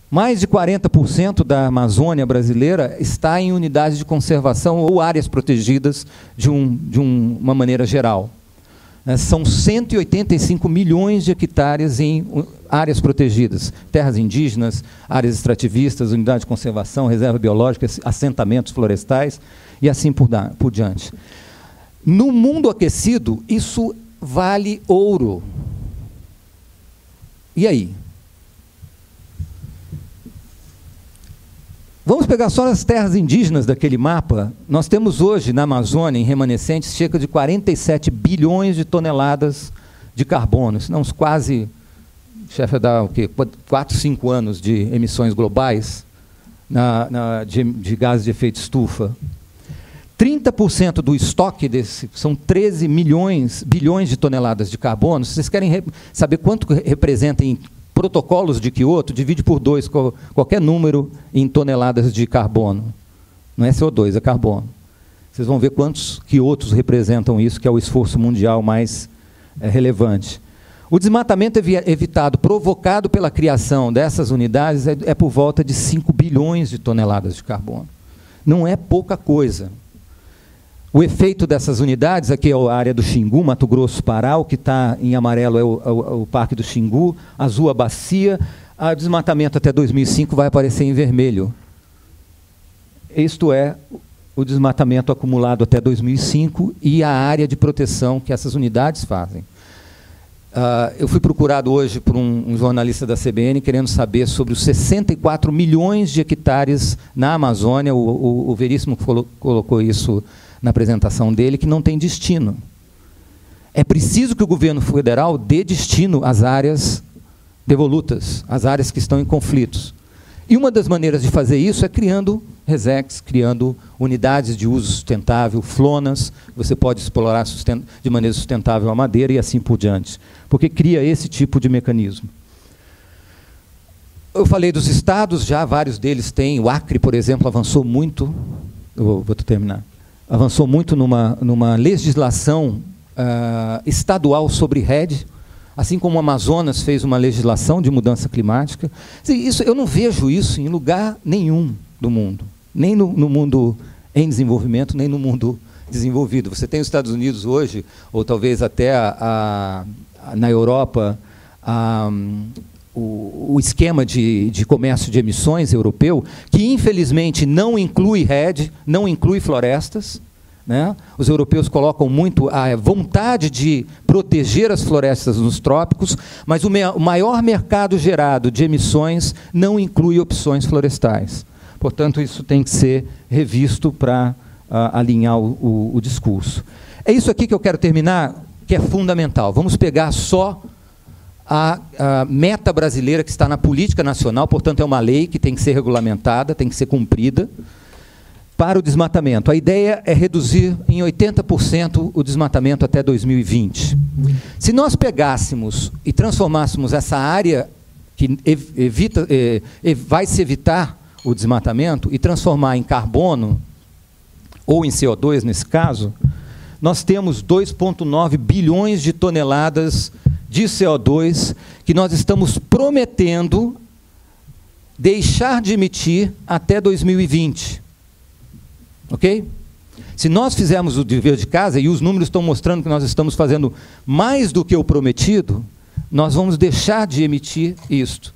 Mais de 40% da Amazônia brasileira está em unidades de conservação ou áreas protegidas de uma maneira geral. São 185 milhões de hectares em áreas protegidas, terras indígenas, áreas extrativistas, unidades de conservação, reserva biológica, assentamentos florestais e assim por diante. No mundo aquecido, isso vale ouro. E aí? Vamos pegar só as terras indígenas daquele mapa. Nós temos hoje, na Amazônia, em remanescentes, cerca de 47 bilhões de toneladas de carbono. Isso não, quase, chefe, dá o quê? 4, 5 anos de emissões globais de gases de efeito estufa. 30% do estoque são 13 bilhões de toneladas de carbono. Se vocês querem saber quanto representa em protocolos de Kyoto, divide por 2 qualquer número em toneladas de carbono. Não é CO2, é carbono. Vocês vão ver quantos Kyotos representam isso, que é o esforço mundial mais relevante. O desmatamento evitado, provocado pela criação dessas unidades, é por volta de 5 bilhões de toneladas de carbono. Não é pouca coisa. O efeito dessas unidades, aqui é a área do Xingu, Mato Grosso, Pará, o que está em amarelo é o Parque do Xingu, azul a bacia, o desmatamento até 2005 vai aparecer em vermelho. Isto é o desmatamento acumulado até 2005 e a área de proteção que essas unidades fazem. Eu fui procurado hoje por um jornalista da CBN querendo saber sobre os 64 milhões de hectares na Amazônia, o Veríssimo colocou isso na apresentação dele, que não tem destino. É preciso que o governo federal dê destino às áreas devolutas, às áreas que estão em conflitos. E uma das maneiras de fazer isso é criando resex, criando unidades de uso sustentável, flonas, você pode explorar de maneira sustentável a madeira e assim por diante, porque cria esse tipo de mecanismo. Eu falei dos estados, já vários deles têm, o Acre, por exemplo, avançou muito, vou terminar, avançou muito numa legislação estadual sobre REDD, assim como o Amazonas fez uma legislação de mudança climática. Isso, eu não vejo isso em lugar nenhum do mundo, nem no mundo em desenvolvimento, nem no mundo desenvolvido. Você tem os Estados Unidos hoje, ou talvez até na Europa, o esquema de comércio de emissões europeu, que infelizmente não inclui REDD, não inclui florestas, né? Os europeus colocam muito a vontade de proteger as florestas nos trópicos, mas o maior mercado gerado de emissões não inclui opções florestais. Portanto, isso tem que ser revisto para alinhar o discurso. É isso aqui que eu quero terminar, que é fundamental. Vamos pegar só a meta brasileira que está na política nacional, portanto, é uma lei que tem que ser regulamentada, tem que ser cumprida, para o desmatamento. A ideia é reduzir em 80% o desmatamento até 2020. Se nós pegássemos e transformássemos essa área que vai se evitar o desmatamento e transformar em carbono, ou em CO2 nesse caso, nós temos 2,9 bilhões de toneladas de CO2 que nós estamos prometendo deixar de emitir até 2020. Ok? Se nós fizermos o dever de casa, e os números estão mostrando que nós estamos fazendo mais do que o prometido, nós vamos deixar de emitir isto.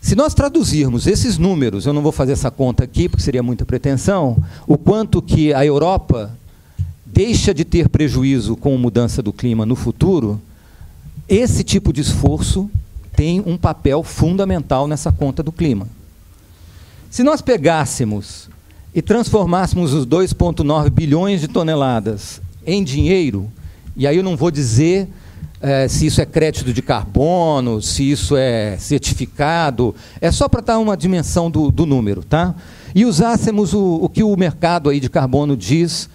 Se nós traduzirmos esses números, eu não vou fazer essa conta aqui, porque seria muita pretensão, o quanto que a Europa deixa de ter prejuízo com a mudança do clima no futuro, esse tipo de esforço tem um papel fundamental nessa conta do clima. Se nós pegássemos e transformássemos os 2,9 bilhões de toneladas em dinheiro, e aí eu não vou dizer se isso é crédito de carbono, se isso é certificado, é só para dar uma dimensão do número, tá? E usássemos o que o mercado aí de carbono diz,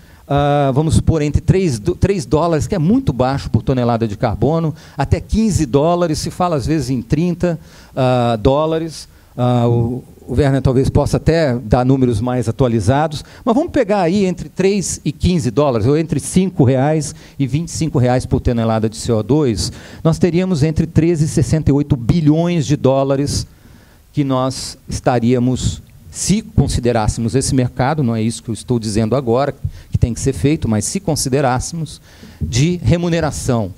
vamos supor, entre 3 dólares, que é muito baixo por tonelada de carbono, até 15 dólares, se fala às vezes em 30 dólares, o Werner talvez possa até dar números mais atualizados, mas vamos pegar aí entre 3 e 15 dólares, ou entre R$5 e R$25 por tonelada de CO2, nós teríamos entre 13 e 68 bilhões de dólares que nós estaríamos, se considerássemos esse mercado, não é isso que eu estou dizendo agora, que tem que ser feito, mas se considerássemos, de remuneração.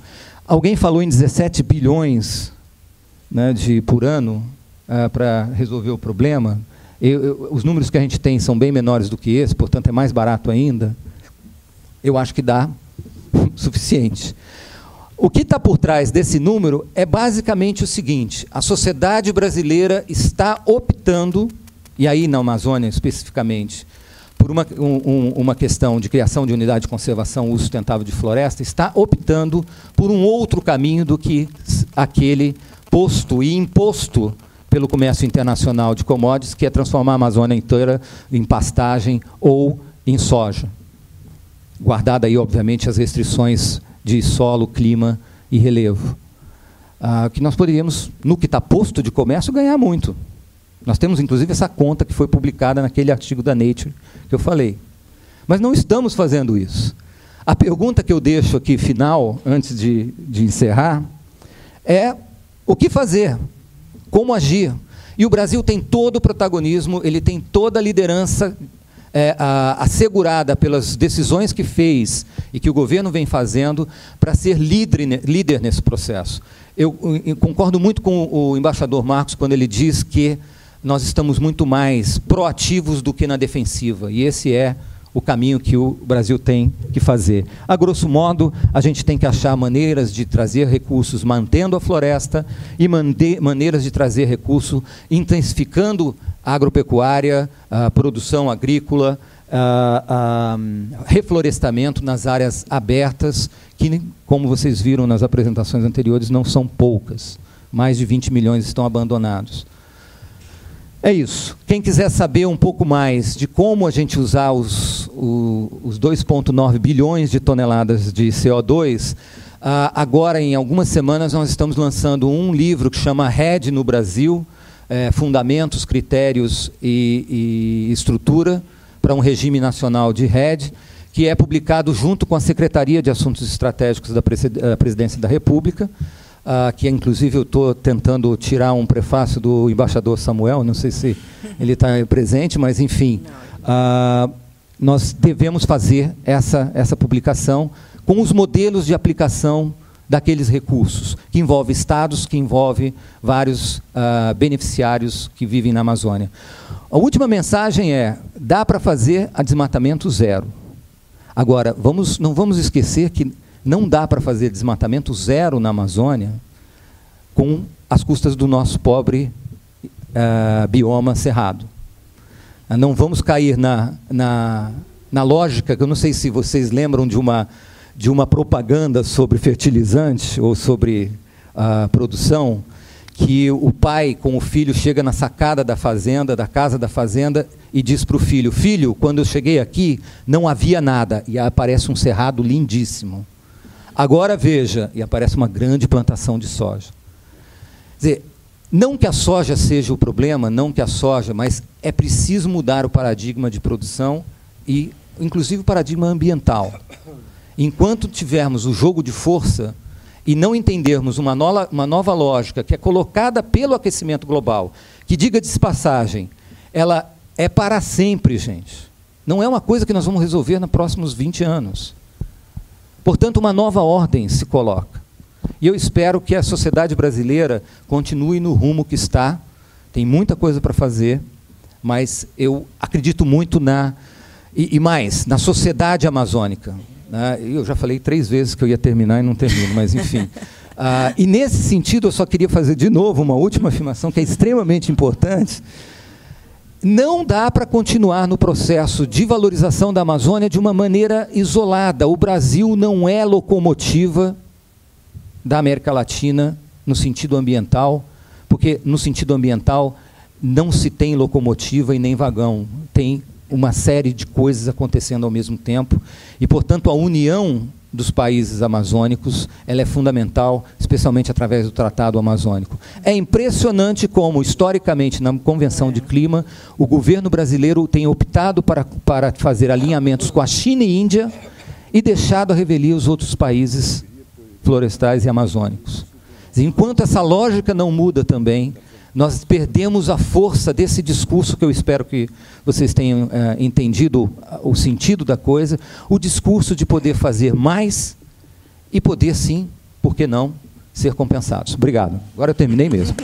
Alguém falou em 17 bilhões, né, por ano para resolver o problema. Os números que a gente tem são bem menores do que esse, portanto é mais barato ainda. Eu acho que dá suficiente. O que está por trás desse número é basicamente o seguinte: a sociedade brasileira está optando, e aí na Amazônia especificamente, por uma questão de criação de unidade de conservação e uso sustentável de floresta, está optando por um outro caminho do que aquele posto e imposto pelo comércio internacional de commodities, que é transformar a Amazônia inteira em pastagem ou em soja. Guardada aí, obviamente, as restrições de solo, clima e relevo. Que nós poderíamos, no que está posto de comércio, ganhar muito. Nós temos, inclusive, essa conta que foi publicada naquele artigo da Nature que eu falei. Mas não estamos fazendo isso. A pergunta que eu deixo aqui, final, antes de encerrar, é o que fazer? Como agir? E o Brasil tem todo o protagonismo, ele tem toda a liderança assegurada pelas decisões que fez e que o governo vem fazendo para ser líder nesse processo. Eu concordo muito com o embaixador Marcos quando ele diz que nós estamos muito mais proativos do que na defensiva, e esse é o caminho que o Brasil tem que fazer. A grosso modo, a gente tem que achar maneiras de trazer recursos mantendo a floresta e maneiras de trazer recurso intensificando a agropecuária, a produção agrícola, reflorestamento nas áreas abertas, que, como vocês viram nas apresentações anteriores, não são poucas. Mais de 20 milhões estão abandonados. É isso. Quem quiser saber um pouco mais de como a gente usar os 2,9 bilhões de toneladas de CO2, agora, em algumas semanas, nós estamos lançando um livro que chama REDD no Brasil, Fundamentos, Critérios e Estrutura para um Regime Nacional de REDD, que é publicado junto com a Secretaria de Assuntos Estratégicos da Presidência da República, que inclusive eu estou tentando tirar um prefácio do embaixador Samuel, não sei se ele está presente, mas enfim, nós devemos fazer essa publicação com os modelos de aplicação daqueles recursos, que envolve estados, que envolve vários beneficiários que vivem na Amazônia. A última mensagem é: dá para fazer a desmatamento zero. Agora, não vamos esquecer que não dá para fazer desmatamento zero na Amazônia com as custas do nosso pobre bioma cerrado. Não vamos cair na lógica, que eu não sei se vocês lembram de uma propaganda sobre fertilizante ou sobre produção, que o pai com o filho chega na sacada da fazenda, da casa da fazenda, e diz para o filho: filho, quando eu cheguei aqui não havia nada, e aparece um cerrado lindíssimo. Agora veja, e aparece uma grande plantação de soja. Quer dizer, não que a soja seja o problema, mas é preciso mudar o paradigma de produção e, inclusive, o paradigma ambiental. Enquanto tivermos o jogo de força e não entendermos uma nova lógica que é colocada pelo aquecimento global, que, diga-se de passagem, ela é para sempre, gente. Não é uma coisa que nós vamos resolver nos próximos 20 anos. Portanto, uma nova ordem se coloca. E eu espero que a sociedade brasileira continue no rumo que está. Tem muita coisa para fazer, mas eu acredito muito na sociedade amazônica. Eu já falei 3 vezes que eu ia terminar e não termino, mas enfim. E nesse sentido, eu só queria fazer de novo uma última afirmação que é extremamente importante. Não dá para continuar no processo de valorização da Amazônia de uma maneira isolada. O Brasil não é locomotiva da América Latina no sentido ambiental, porque no sentido ambiental não se tem locomotiva e nem vagão. Tem uma série de coisas acontecendo ao mesmo tempo e, portanto, a união dos países amazônicos ela é fundamental, especialmente através do Tratado Amazônico. É impressionante como, historicamente, na Convenção de Clima, o governo brasileiro tem optado para fazer alinhamentos com a China e Índia e deixado a revelia os outros países florestais e amazônicos. Enquanto essa lógica não muda também, Nós perdemos a força desse discurso, que eu espero que vocês tenham entendido o sentido da coisa, o discurso de poder fazer mais e poder sim, por que não, ser compensados. Obrigado. Agora eu terminei mesmo.